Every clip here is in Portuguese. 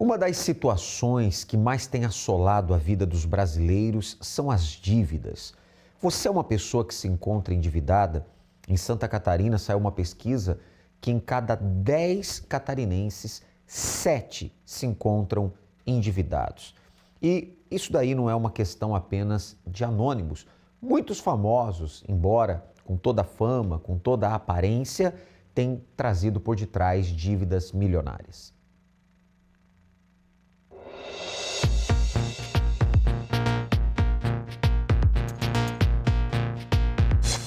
Uma das situações que mais tem assolado a vida dos brasileiros são as dívidas. Você é uma pessoa que se encontra endividada? Em Santa Catarina saiu uma pesquisa que em cada 10 catarinenses, 7 se encontram endividados. E isso daí não é uma questão apenas de anônimos. Muitos famosos, embora com toda a fama, com toda a aparência, têm trazido por detrás dívidas milionárias.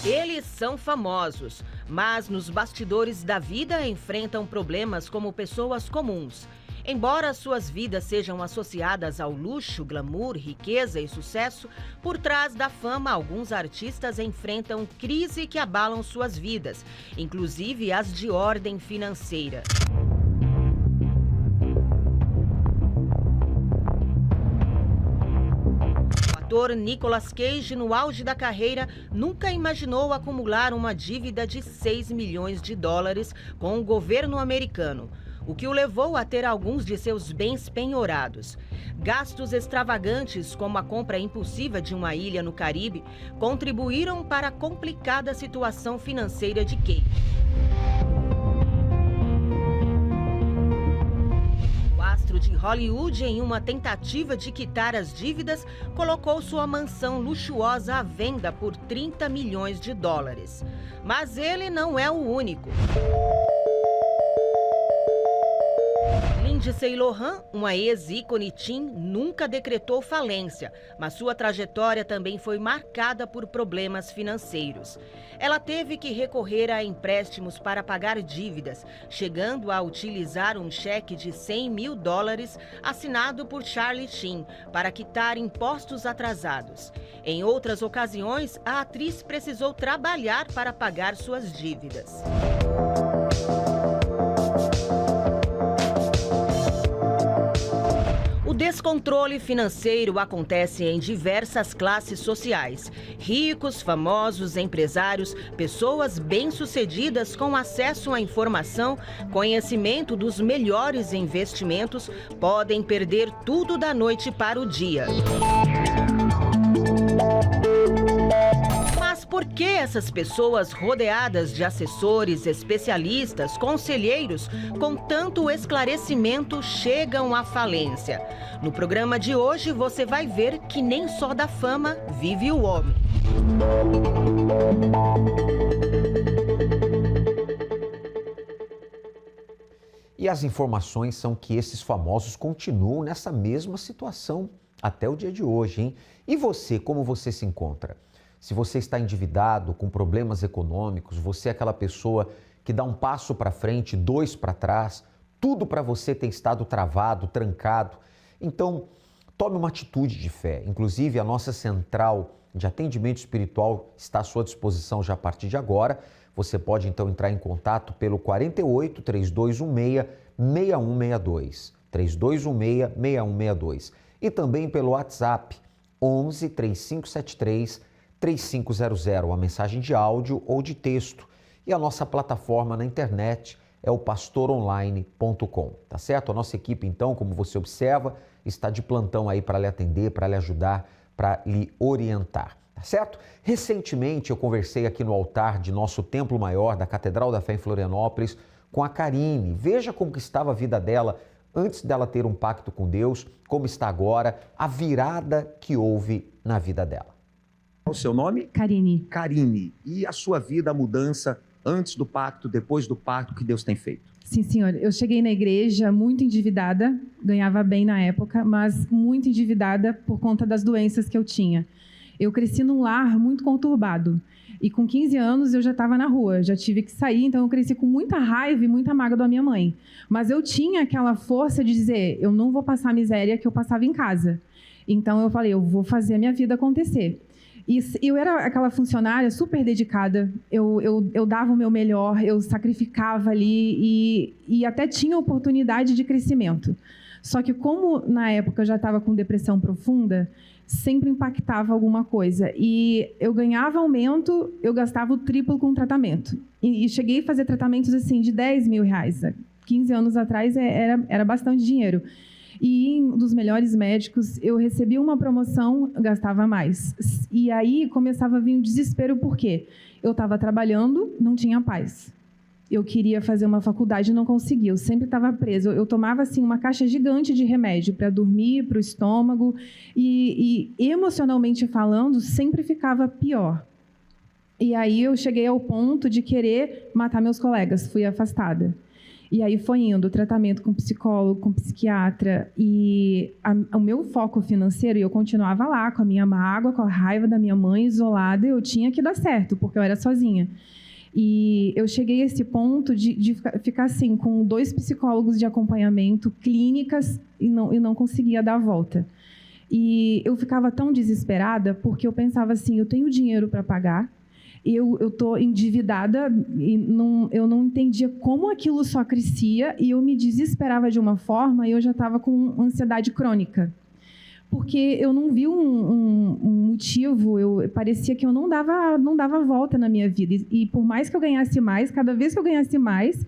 Eles são famosos, mas nos bastidores da vida enfrentam problemas como pessoas comuns. Embora suas vidas sejam associadas ao luxo, glamour, riqueza e sucesso, por trás da fama, alguns artistas enfrentam crise que abalam suas vidas, inclusive as de ordem financeira. O ator Nicolas Cage, no auge da carreira, nunca imaginou acumular uma dívida de 6 milhões de dólares com o governo americano, o que o levou a ter alguns de seus bens penhorados. Gastos extravagantes, como a compra impulsiva de uma ilha no Caribe, contribuíram para a complicada situação financeira de Cage. De Hollywood, em uma tentativa de quitar as dívidas, colocou sua mansão luxuosa à venda por 30 milhões de dólares. Mas ele não é o único. Lindsay Lohan, uma ex-ícone teen, nunca decretou falência, mas sua trajetória também foi marcada por problemas financeiros. Ela teve que recorrer a empréstimos para pagar dívidas, chegando a utilizar um cheque de 100 mil dólares assinado por Charlie Sheen para quitar impostos atrasados. Em outras ocasiões, a atriz precisou trabalhar para pagar suas dívidas. O descontrole financeiro acontece em diversas classes sociais. Ricos, famosos, empresários, pessoas bem-sucedidas com acesso à informação, conhecimento dos melhores investimentos, podem perder tudo da noite para o dia. Mas por que essas pessoas rodeadas de assessores, especialistas, conselheiros, com tanto esclarecimento, chegam à falência? No programa de hoje você vai ver que nem só da fama vive o homem. E as informações são que esses famosos continuam nessa mesma situação até o dia de hoje, hein? E você, como você se encontra? Se você está endividado, com problemas econômicos, você é aquela pessoa que dá um passo para frente, 2 para trás, tudo para você tem estado travado, trancado. Então, tome uma atitude de fé. Inclusive, a nossa central de atendimento espiritual está à sua disposição já a partir de agora. Você pode, então, entrar em contato pelo 48 3216 6162, 3216 6162. E também pelo WhatsApp 11 3573 3500, uma mensagem de áudio ou de texto. E a nossa plataforma na internet é o pastoronline.com, tá certo? A nossa equipe, então, como você observa, está de plantão aí para lhe atender, para lhe ajudar, para lhe orientar, tá certo? Recentemente eu conversei aqui no altar de nosso Templo Maior da Catedral da Fé em Florianópolis com a Karine. Veja como que estava a vida dela antes dela ter um pacto com Deus, como está agora, a virada que houve na vida dela. O seu nome? Karine. Karine. E a sua vida, a mudança antes do pacto, depois do pacto que Deus tem feito? Sim, senhor. Eu cheguei na igreja muito endividada, ganhava bem na época, mas muito endividada por conta das doenças que eu tinha. Eu cresci num lar muito conturbado. E com 15 anos eu já estava na rua, já tive que sair, então eu cresci com muita raiva e muita mágoa da minha mãe. Mas eu tinha aquela força de dizer, eu não vou passar a miséria que eu passava em casa. Então eu falei, eu vou fazer a minha vida acontecer. E eu era aquela funcionária super dedicada, eu dava o meu melhor, eu sacrificava ali e até tinha oportunidade de crescimento. Só que como na época eu já estava com depressão profunda, sempre impactava alguma coisa. E eu ganhava aumento, eu gastava o triplo com tratamento. E cheguei a fazer tratamentos assim de 10 mil reais. 15 anos atrás era bastante dinheiro. E em um dos melhores médicos, eu recebia uma promoção, gastava mais. E aí começava a vir um desespero, por quê? Eu estava trabalhando, não tinha paz. Eu queria fazer uma faculdade e não conseguia. Eu sempre estava presa. Eu tomava assim uma caixa gigante de remédio para dormir, para o estômago. E emocionalmente falando, sempre ficava pior. E aí eu cheguei ao ponto de querer matar meus colegas. Fui afastada. E aí foi indo tratamento com psicólogo, com psiquiatra. E o meu foco financeiro, e eu continuava lá com a minha mágoa, com a raiva da minha mãe, isolada. Eu tinha que dar certo, porque eu era sozinha. E eu cheguei a esse ponto de ficar assim, com 2 psicólogos de acompanhamento, clínicas, e não conseguia dar a volta. E eu ficava tão desesperada, porque eu pensava assim, eu tenho dinheiro para pagar, eu estou endividada, e eu não entendia como aquilo só crescia, e eu me desesperava de uma forma, e eu já estava com ansiedade crônica. Porque eu não vi um motivo, parecia que eu não dava volta na minha vida. E por mais que eu ganhasse mais, cada vez que eu ganhasse mais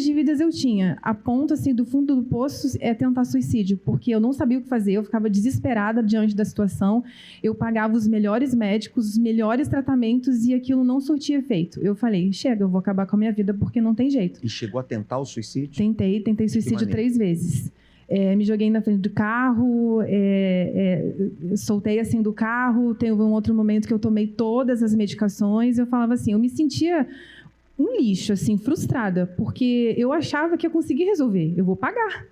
dívidas eu tinha. A ponto, assim, do fundo do poço é tentar suicídio, porque eu não sabia o que fazer, eu ficava desesperada diante da situação, eu pagava os melhores médicos, os melhores tratamentos, e aquilo não surtia efeito. Eu falei, chega, eu vou acabar com a minha vida, porque não tem jeito. E chegou a tentar o suicídio? Tentei suicídio 3 vezes. Me joguei na frente do carro, soltei assim do carro. Teve um outro momento que eu tomei todas as medicações. Eu falava assim, eu me sentia um lixo, assim, frustrada, porque eu achava que ia conseguir resolver. Eu vou pagar.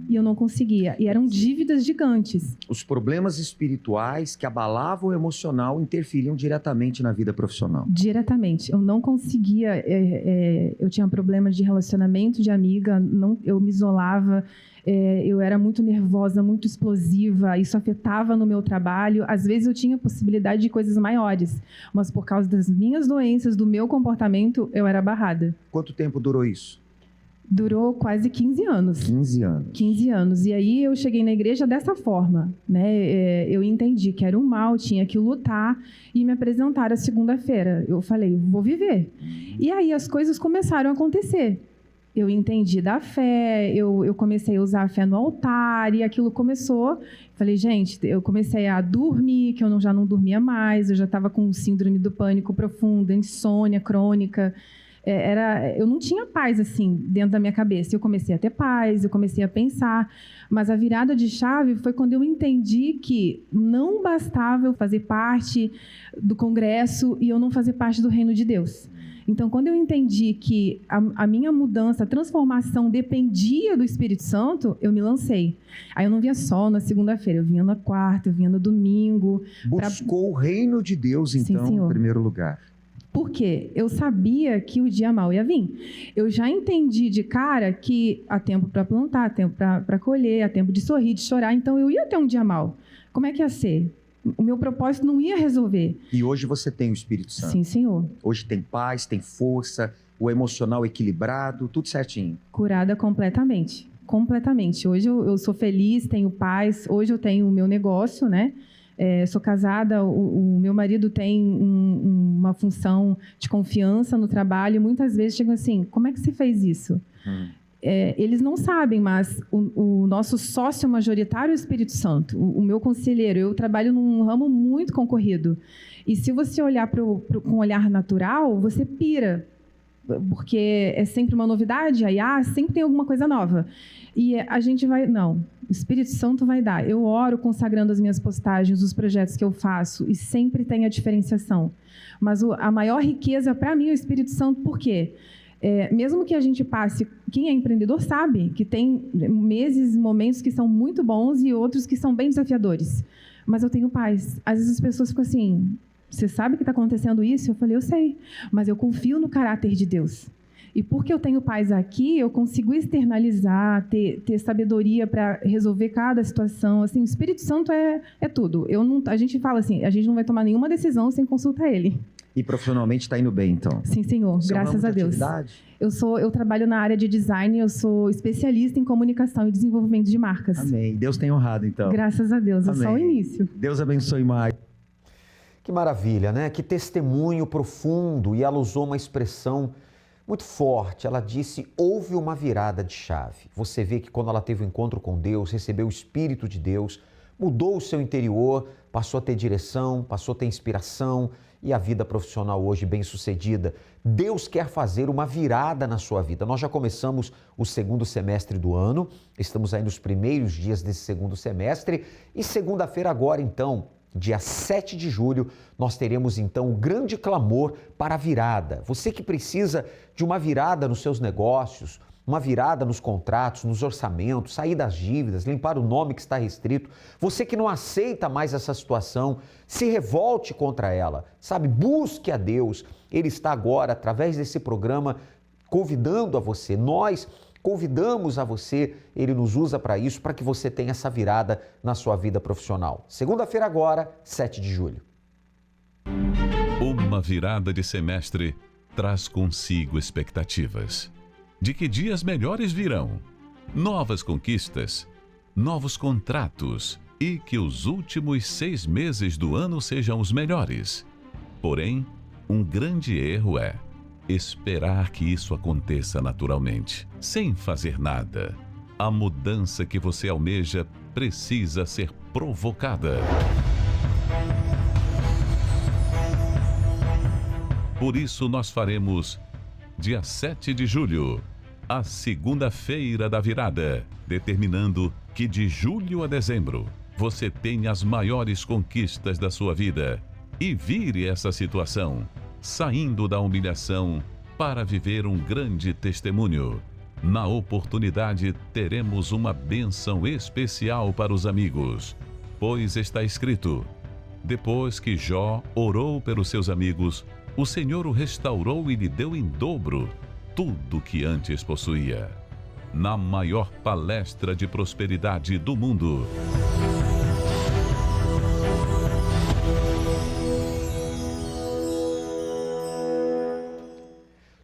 E eu não conseguia. E eram dívidas gigantes. Os problemas espirituais que abalavam o emocional interferiam diretamente na vida profissional. Diretamente. Eu não conseguia. Eu tinha problemas de relacionamento de amiga, eu me isolava. Eu era muito nervosa, muito explosiva. Isso afetava no meu trabalho. Às vezes eu tinha possibilidade de coisas maiores, mas por causa das minhas doenças, do meu comportamento, eu era barrada. Quanto tempo durou isso? Durou quase 15 anos. 15 anos. 15 anos. E aí eu cheguei na igreja dessa forma, né? Eu entendi que era um mal, tinha que lutar, e me apresentaram a segunda-feira. Eu falei, vou viver. E aí as coisas começaram a acontecer. Eu entendi da fé, eu comecei a usar a fé no altar, e aquilo começou. Falei, gente, eu comecei a dormir, que eu já não dormia mais, eu já estava com síndrome do pânico profundo, insônia crônica. Eu não tinha paz assim dentro da minha cabeça. Eu comecei a ter paz, eu comecei a pensar, mas a virada de chave foi quando eu entendi que não bastava eu fazer parte do congresso e eu não fazer parte do reino de Deus. Então, quando eu entendi que a minha mudança, a transformação dependia do Espírito Santo, eu me lancei. Aí eu não vinha só na segunda-feira, eu vinha na quarta, eu vinha no domingo. Buscou o reino de Deus, então, Sim, em primeiro lugar. Por quê? Eu sabia que o dia mau ia vir. Eu já entendi de cara que há tempo para plantar, há tempo para colher, há tempo de sorrir, de chorar. Então, eu ia ter um dia mau. Como é que ia ser? O meu propósito não ia resolver. E hoje você tem o Espírito Santo. Sim, Senhor. Hoje tem paz, tem força, o emocional equilibrado, tudo certinho. Curada completamente. Completamente. Hoje eu sou feliz, tenho paz. Hoje eu tenho o meu negócio, né? Sou casada, o meu marido tem uma função de confiança no trabalho. Muitas vezes chegam assim, como é que você fez isso? Eles não sabem, mas o nosso sócio majoritário é o Espírito Santo, o meu conselheiro. Eu trabalho num ramo muito concorrido. E se você olhar com um olhar natural, você pira, porque é sempre uma novidade, aí sempre tem alguma coisa nova. E a gente vai... Não, o Espírito Santo vai dar. Eu oro consagrando as minhas postagens, os projetos que eu faço, e sempre tem a diferenciação. Mas a maior riqueza, para mim, é o Espírito Santo. Por quê? Mesmo que a gente passe... Quem é empreendedor sabe que tem meses, momentos que são muito bons e outros que são bem desafiadores. Mas eu tenho paz. Às vezes as pessoas ficam assim... Você sabe que está acontecendo isso? Eu falei, eu sei. Mas eu confio no caráter de Deus. E porque eu tenho paz aqui, eu consigo externalizar, ter sabedoria para resolver cada situação. Assim, o Espírito Santo é tudo. A gente fala assim, a gente não vai tomar nenhuma decisão sem consultar Ele. E profissionalmente está indo bem, então? Sim, Senhor. Graças a Deus. Eu trabalho na área de design, eu sou especialista em comunicação e desenvolvimento de marcas. Amém. Deus tem honrado, então. Graças a Deus. É só o início. Deus abençoe mais. Que maravilha, né? Que testemunho profundo. E ela usou uma expressão muito forte. Ela disse, houve uma virada de chave. Você vê que quando ela teve um encontro com Deus, recebeu o Espírito de Deus, mudou o seu interior, passou a ter direção, passou a ter inspiração e a vida profissional hoje bem-sucedida. Deus quer fazer uma virada na sua vida. Nós já começamos o segundo semestre do ano, estamos aí nos primeiros dias desse segundo semestre e segunda-feira agora, então, dia 7 de julho, nós teremos então o grande clamor para a virada. Você que precisa de uma virada nos seus negócios, uma virada nos contratos, nos orçamentos, sair das dívidas, limpar o nome que está restrito. Você que não aceita mais essa situação, se revolte contra ela, sabe? Busque a Deus. Ele está agora, através desse programa, convidando a você. Nós convidamos a você, ele nos usa para isso, para que você tenha essa virada na sua vida profissional. Segunda-feira agora, 7 de julho. Uma virada de semestre traz consigo expectativas de que dias melhores virão, novas conquistas, novos contratos e que os últimos 6 meses do ano sejam os melhores. Porém, um grande erro é esperar que isso aconteça naturalmente, sem fazer nada. A mudança que você almeja precisa ser provocada. Por isso nós faremos, dia 7 de julho, a segunda-feira da virada, determinando que de julho a dezembro você tenha as maiores conquistas da sua vida e vire essa situação, saindo da humilhação para viver um grande testemunho. Na oportunidade, teremos uma bênção especial para os amigos, pois está escrito: depois que Jó orou pelos seus amigos, o Senhor o restaurou e lhe deu em dobro tudo que antes possuía. Na maior palestra de prosperidade do mundo.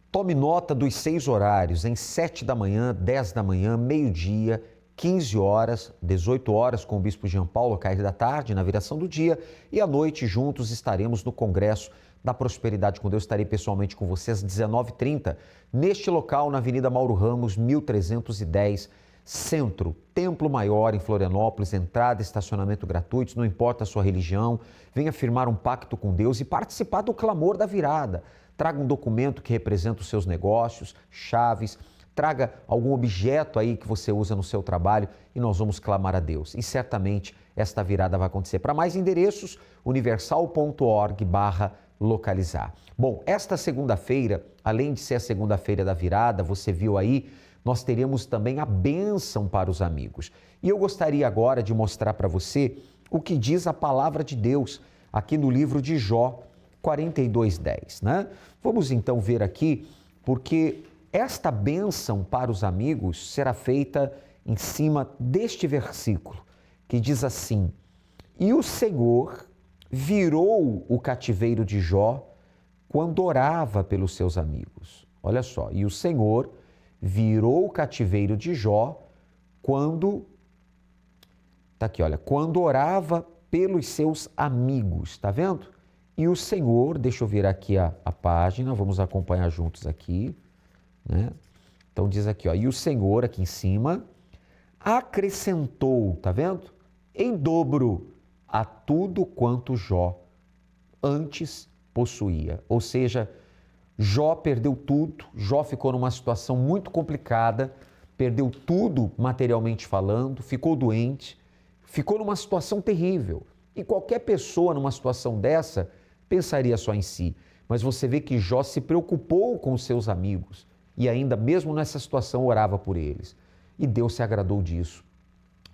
Tome nota dos 6 horários, em 7 da manhã, 10 da manhã, meio-dia, 15 horas, 18 horas com o Bispo Jean Paulo, cair da tarde, na viração do dia, e à noite juntos estaremos no Congresso da Prosperidade com Deus. Estarei pessoalmente com vocês às 19h30, neste local, na Avenida Mauro Ramos, 1310, Centro, Templo Maior, em Florianópolis, entrada e estacionamento gratuitos, não importa a sua religião, venha firmar um pacto com Deus e participar do clamor da virada. Traga um documento que representa os seus negócios, chaves, traga algum objeto aí que você usa no seu trabalho e nós vamos clamar a Deus. E certamente esta virada vai acontecer. Para mais endereços, universal.org/localizar. Bom, esta segunda-feira, além de ser a segunda-feira da virada, você viu aí, nós teremos também a bênção para os amigos. E eu gostaria agora de mostrar para você o que diz a palavra de Deus aqui no livro de Jó 42:10, né? Vamos então ver aqui, porque esta bênção para os amigos será feita em cima deste versículo, que diz assim: e o Senhor virou o cativeiro de Jó quando orava pelos seus amigos. Olha só, e o Senhor virou o cativeiro de Jó quando, tá aqui, olha, quando orava pelos seus amigos, tá vendo? E o Senhor, deixa eu ver aqui a página, vamos acompanhar juntos aqui, né? Então diz aqui, ó, e o Senhor aqui em cima acrescentou, tá vendo? Em dobro a tudo quanto Jó antes possuía. Ou seja, Jó perdeu tudo, Jó ficou numa situação muito complicada, perdeu tudo materialmente falando, ficou doente, ficou numa situação terrível. E qualquer pessoa numa situação dessa pensaria só em si. Mas você vê que Jó se preocupou com os seus amigos e ainda mesmo nessa situação orava por eles. E Deus se agradou disso.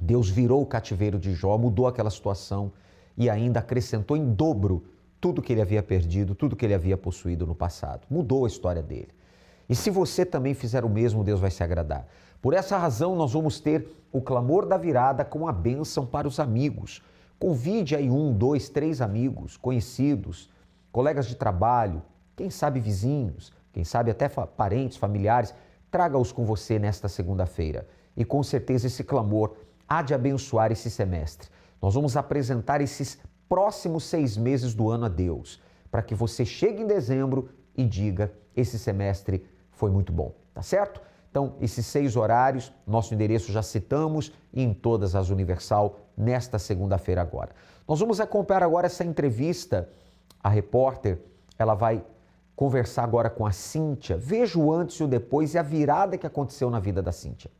Deus virou o cativeiro de Jó, mudou aquela situação e ainda acrescentou em dobro tudo que ele havia perdido, tudo que ele havia possuído no passado. Mudou a história dele. E se você também fizer o mesmo, Deus vai se agradar. Por essa razão, nós vamos ter o clamor da virada com a bênção para os amigos. Convide aí 1, 2, 3 amigos, conhecidos, colegas de trabalho, quem sabe vizinhos, quem sabe até parentes, familiares, traga-os com você nesta segunda-feira. E com certeza esse clamor há de abençoar esse semestre. Nós vamos apresentar esses próximos 6 meses do ano a Deus, para que você chegue em dezembro e diga, esse semestre foi muito bom, tá certo? Então, esses 6 horários, nosso endereço já citamos em todas as Universal nesta segunda-feira agora. Nós vamos acompanhar agora essa entrevista. A repórter, ela vai conversar agora com a Cíntia. Veja o antes e o depois e a virada que aconteceu na vida da Cíntia.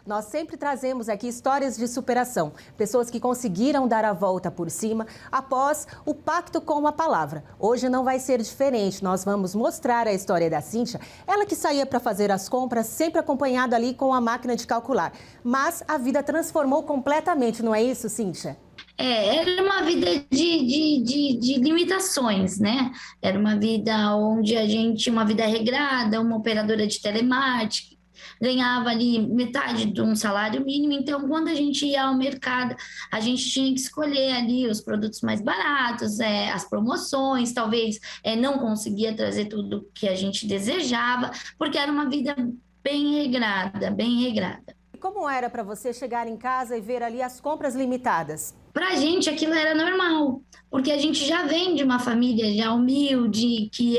Nós sempre trazemos aqui histórias de superação, pessoas que conseguiram dar a volta por cima após o pacto com a palavra. Hoje não vai ser diferente, nós vamos mostrar a história da Cíntia, ela que saía para fazer as compras, sempre acompanhada ali com a máquina de calcular. Mas a vida transformou completamente, não é isso, Cíntia? Era uma vida de limitações, né? Era uma vida onde a gente tinha uma vida regrada, uma operadora de telemarketing, ganhava ali metade de um salário mínimo. Então, quando a gente ia ao mercado, a gente tinha que escolher ali os produtos mais baratos, as promoções, talvez não conseguia trazer tudo que a gente desejava, porque era uma vida bem regrada, bem regrada. Como era para você chegar em casa e ver ali as compras limitadas? Para a gente aquilo era normal, porque a gente já vem de uma família já humilde, que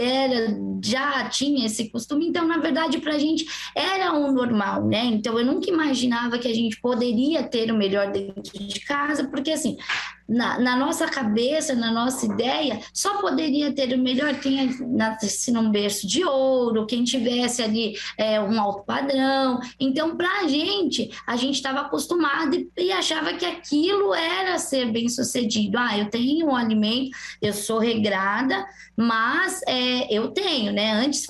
já tinha esse costume, então na verdade para a gente era um normal, né? Então eu nunca imaginava que a gente poderia ter o melhor dentro de casa, porque assim, na nossa cabeça, na nossa ideia, só poderia ter o melhor quem nascesse num berço de ouro, quem tivesse ali um alto padrão. Então para a gente estava acostumado e achava que aquilo era ser bem sucedido. Eu tenho um alimento, eu sou regrada, mas eu tenho, né? Antes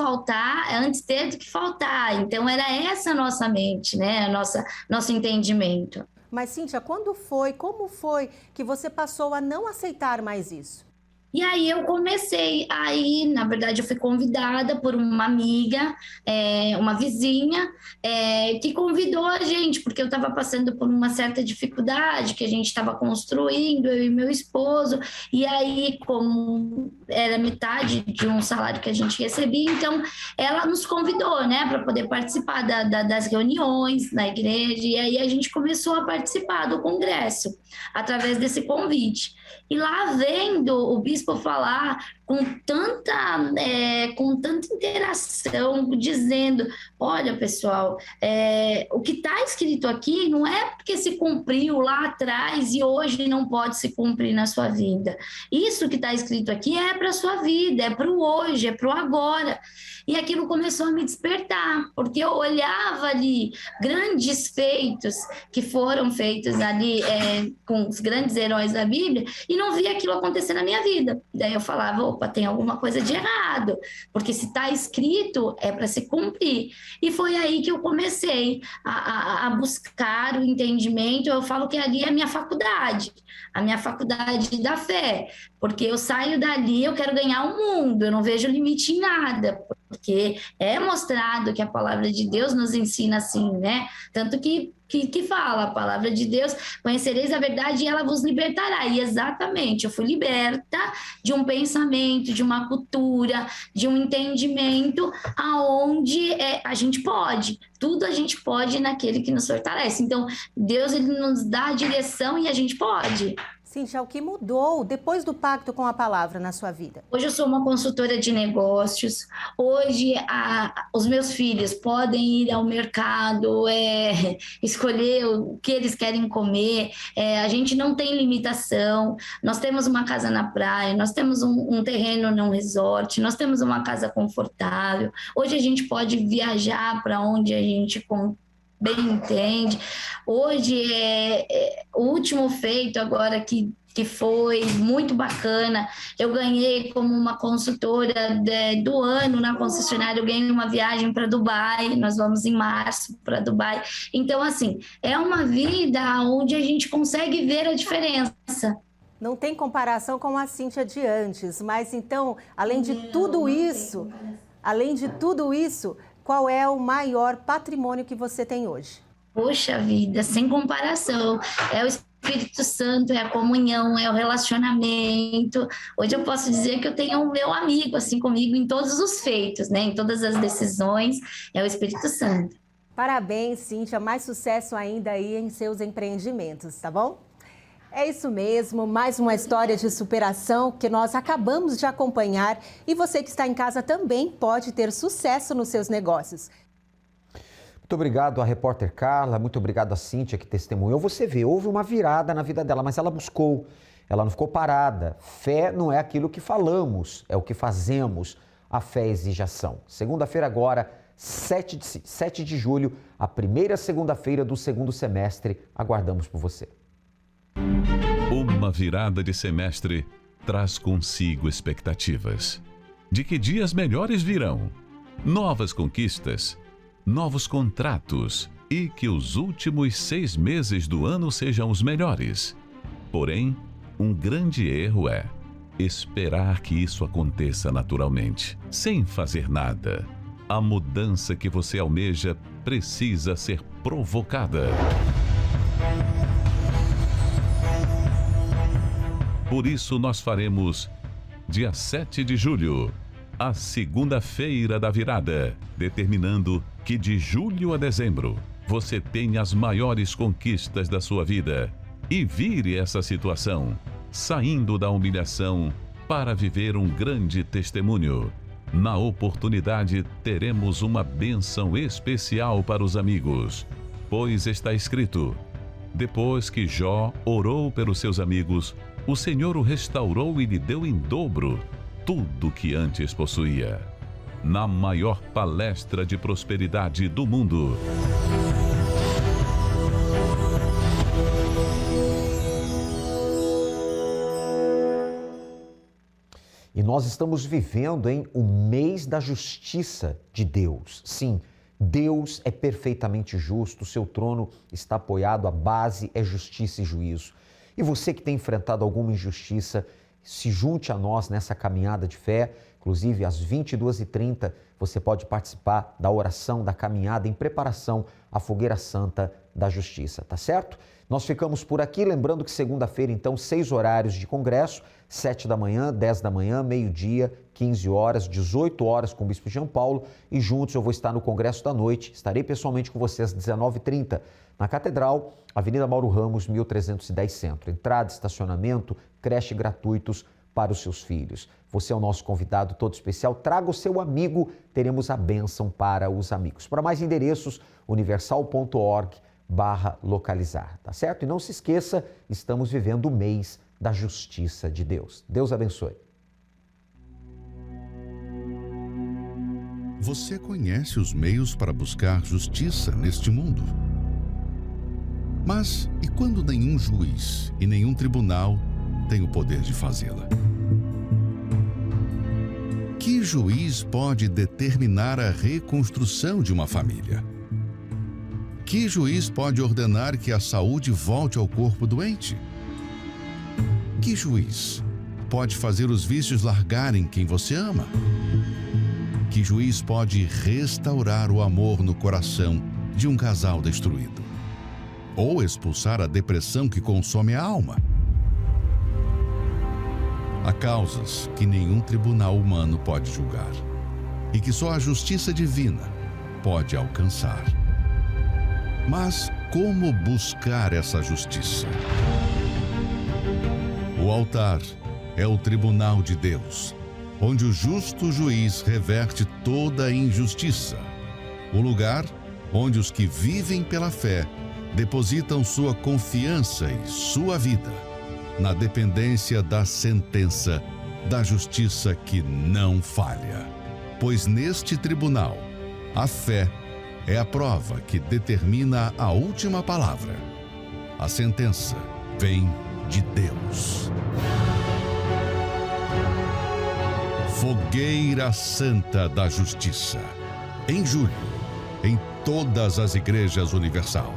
ter do que faltar. Então era essa a nossa mente, né? Nosso entendimento. Mas, Cíntia, como foi que você passou a não aceitar mais isso? E aí eu comecei, na verdade eu fui convidada por uma amiga, uma vizinha, que convidou a gente, porque eu estava passando por uma certa dificuldade que a gente estava construindo, eu e meu esposo, e aí como era metade de um salário que a gente recebia, então ela nos convidou, né, para poder participar das reuniões na igreja, e aí a gente começou a participar do congresso, através desse convite. E lá vendo o bispo falar com tanta interação, dizendo, olha pessoal, o que está escrito aqui não é porque se cumpriu lá atrás e hoje não pode se cumprir na sua vida. Isso que está escrito aqui é para a sua vida, é para o hoje, é para o agora. E aquilo começou a me despertar, porque eu olhava ali grandes feitos que foram feitos ali com os grandes heróis da Bíblia e não via aquilo acontecer na minha vida. Daí eu falava, opa, tem alguma coisa de errado, porque se está escrito é para se cumprir. E foi aí que eu comecei a buscar o entendimento. Eu falo que ali é a minha faculdade da fé, porque eu saio dali, eu quero ganhar o mundo, eu não vejo limite em nada, porque é mostrado que a palavra de Deus nos ensina assim, né? Tanto que fala, a palavra de Deus, conhecereis a verdade e ela vos libertará. E exatamente, eu fui liberta de um pensamento, de uma cultura, de um entendimento aonde a gente pode, tudo a gente pode naquele que nos fortalece. Então, Deus ele nos dá a direção e a gente pode. Cíntia, o que mudou depois do pacto com a palavra na sua vida? Hoje eu sou uma consultora de negócios. Hoje os meus filhos podem ir ao mercado, escolher o que eles querem comer. A gente não tem limitação. Nós temos uma casa na praia, nós temos um terreno num resort, nós temos uma casa confortável. Hoje a gente pode viajar para onde a gente bem entende. Hoje o último feito agora que foi muito bacana, eu ganhei como uma consultora do ano na concessionária, eu ganhei uma viagem para Dubai, nós vamos em março para Dubai. Então assim, é uma vida onde a gente consegue ver a diferença. Não tem comparação com a Cíntia de antes, mas então, além de tudo isso, qual é o maior patrimônio que você tem hoje? Poxa vida, sem comparação. É o Espírito Santo, é a comunhão, é o relacionamento. Hoje eu posso dizer que eu tenho o meu amigo assim comigo em todos os feitos, né? Em todas as decisões, é o Espírito Santo. Parabéns, Cíntia. Mais sucesso ainda aí em seus empreendimentos, tá bom? É isso mesmo, mais uma história de superação que nós acabamos de acompanhar e você que está em casa também pode ter sucesso nos seus negócios. Muito obrigado à repórter Carla, muito obrigado à Cíntia que testemunhou. Você vê, houve uma virada na vida dela, mas ela buscou, ela não ficou parada. Fé não é aquilo que falamos, é o que fazemos. A fé exige ação. Segunda-feira agora, 7 de julho, a primeira segunda-feira do segundo semestre. Aguardamos por você. Uma virada de semestre traz consigo expectativas de que dias melhores virão, novas conquistas, novos contratos e que os últimos 6 meses do ano sejam os melhores. Porém, um grande erro é esperar que isso aconteça naturalmente, sem fazer nada. A mudança que você almeja precisa ser provocada. Por isso, nós faremos, dia 7 de julho, a segunda-feira da virada, determinando que de julho a dezembro você tenha as maiores conquistas da sua vida e vire essa situação, saindo da humilhação para viver um grande testemunho. Na oportunidade, teremos uma bênção especial para os amigos, pois está escrito: depois que Jó orou pelos seus amigos, o Senhor o restaurou e lhe deu em dobro tudo que antes possuía. Na maior palestra de prosperidade do mundo. E nós estamos vivendo o mês da justiça de Deus. Sim, Deus é perfeitamente justo, o seu trono está apoiado, a base é justiça e juízo. E você que tem enfrentado alguma injustiça, se junte a nós nessa caminhada de fé. Inclusive, às 22h30, você pode participar da oração, da caminhada em preparação à Fogueira Santa da Justiça, tá certo? Nós ficamos por aqui, lembrando que segunda-feira, então, 6 horários de congresso, 7 da manhã, 10 da manhã, meio-dia, 15 horas, 18 horas com o Bispo João Paulo, e juntos eu vou estar no Congresso da Noite, estarei pessoalmente com vocês às 19h30, na Catedral, Avenida Mauro Ramos, 1310 Centro. Entrada, estacionamento, creche gratuitos para os seus filhos. Você é o nosso convidado todo especial, traga o seu amigo, teremos a bênção para os amigos. Para mais endereços, universal.org/localizar, tá certo? E não se esqueça, estamos vivendo o mês da justiça de Deus. Deus abençoe. Você conhece os meios para buscar justiça neste mundo? Mas e quando nenhum juiz e nenhum tribunal tem o poder de fazê-la? Que juiz pode determinar a reconstrução de uma família? Que juiz pode ordenar que a saúde volte ao corpo doente? Que juiz pode fazer os vícios largarem quem você ama? Que juiz pode restaurar o amor no coração de um casal destruído? Ou expulsar a depressão que consome a alma? Há causas que nenhum tribunal humano pode julgar e que só a justiça divina pode alcançar. Mas como buscar essa justiça? O altar é o tribunal de Deus, onde o justo juiz reverte toda a injustiça. O lugar onde os que vivem pela fé depositam sua confiança e sua vida na dependência da sentença da justiça que não falha. Pois neste tribunal, a fé é a prova que determina a última palavra. A sentença vem de Deus. Fogueira Santa da Justiça. Em julho, em todas as igrejas Universal.